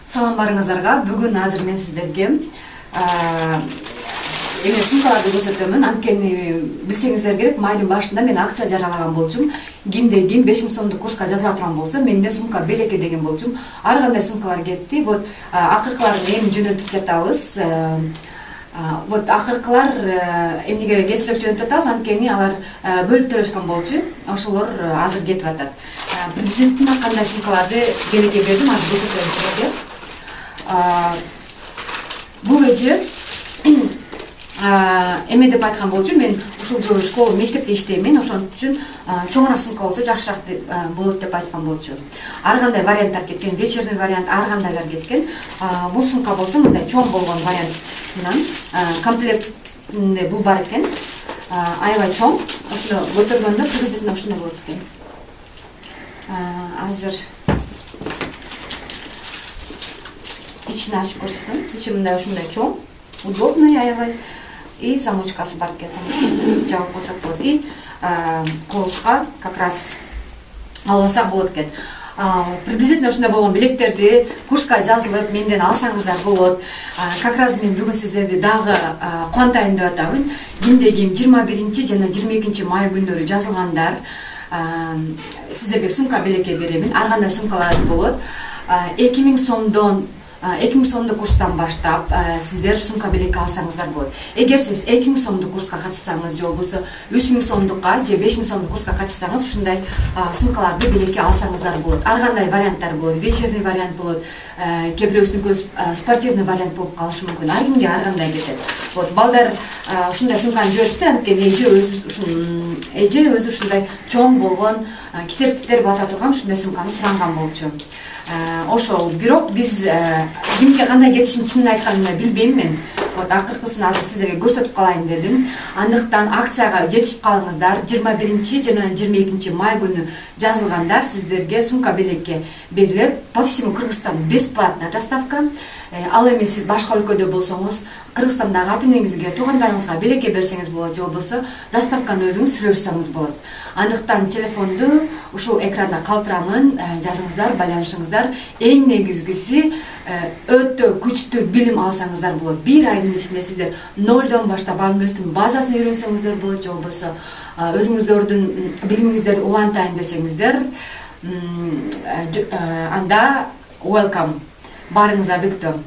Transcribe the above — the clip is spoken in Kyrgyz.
Салам барыңыздарга. Бүгүн азыр мен сиздерге эме сумкаларды көрсөтөмүн. Анткени билсеңиздер керек, майдын башында мен акция жаралаган болчумун. Кимде ким 5000 сомдук курска жазыла турган болсо, менде сумка белекке деген болчумун. Ар кандай сумкалар кетти. Вот акыркыларын эми жөнөтүп жатабыз. Вот акыркылар эмнеге кечирээк жөнөтүп атабыз, анткени алар бөлүп төлөшкөн болчу. Ошолор азыр кетип атат. Президенттин кандай сумкаларды белекке бердим, азыр көрсөтөм силерге. Бул эже эме деп айткан болчу, мен ушул жылы школа мектепте иштеймин, ошон үчүн чоңураак сумка болсо жакшыраак болот деп айткан болчу. Ар кандай варианттар кеткен, вечерный вариант, ар кандайлар кеткен. Бул сумка болсо мындай чоң болгон вариантынан комплектинде бул бар экен. Аябай чоң. Ошону көтөргөндө приоритетине ушундай болот экен. Азыр ичин ачып көрсөтөм. Ичи мындай ушундай чоң, удобный аябай. И замочкасы бар экен. Жабып койсок болот. И колуска как раз алсак болот экен. Приблизительно ушундай болгон билектерди курска жазылып менден алсаңыздар болот. Как раз мен бүгүн сиздерди дагы кубантайын деп атамын. Кимде ким 21 жана 22 май күндөрү жазылгандар сиздерге сумка белекке беремин. Ар кандай сумкалар болот. 2000 сомдон 2000 сомдук курстан баштап сиздер сумка белекке алсаңыздар болот. Эгер сиз 2000 сомдук курска катышсаңыз же болбосо 3000 сомдукка же 5000 сомдук курска катышсаңыз, ушундай сумкаларды белекке алсаңыздар болот. Ар кандай варианттар болот. Вечерний вариант болот. Кээ бирөөсүнүн спортивный вариант болуп калышы мүмкүн. Ар кимге ар кандай кетет. Вот балдар ушундай сумканы жибериптир, анткени эже өзү ушундай чоң болгон китептер бата турган ушундай сумканы суранган болчу. Ошол бирок биз кимге кандай кетишин чынын айтканда билбейм мен. Вот акыркысын азыр сиздерге көрсөтүп калайын дедим. Андыктан акцияга жетишип калыңыздар. 21 жана 22 май күнү жазылгандар сиздерге сумка белекке берилет. По всему Кыргызстану бесплатная доставка. Ал эми сиз башка өлкөдө болсоңуз, Кыргызстандагы ата-энеңизге, туугандарыңызга белекке берсеңиз болот, же болбосо доставканы өзүңүз сүйлөшсөңүз болот. Андыктан телефонду ушул экранда калтырамын, жазыңыздар, байланышыңыздар. Эң негизгиси өтө күчтүү билим алсаңыздар болот. Бир айдын ичинде сиздер 0дон баштап англис тилинин базасын үйрөнсөңүздөр болот, же болбосо өзүңүздөрдүн билимиңиздерди улантайын десеңиздер, анда welcome. Барыңыздарды күтөм.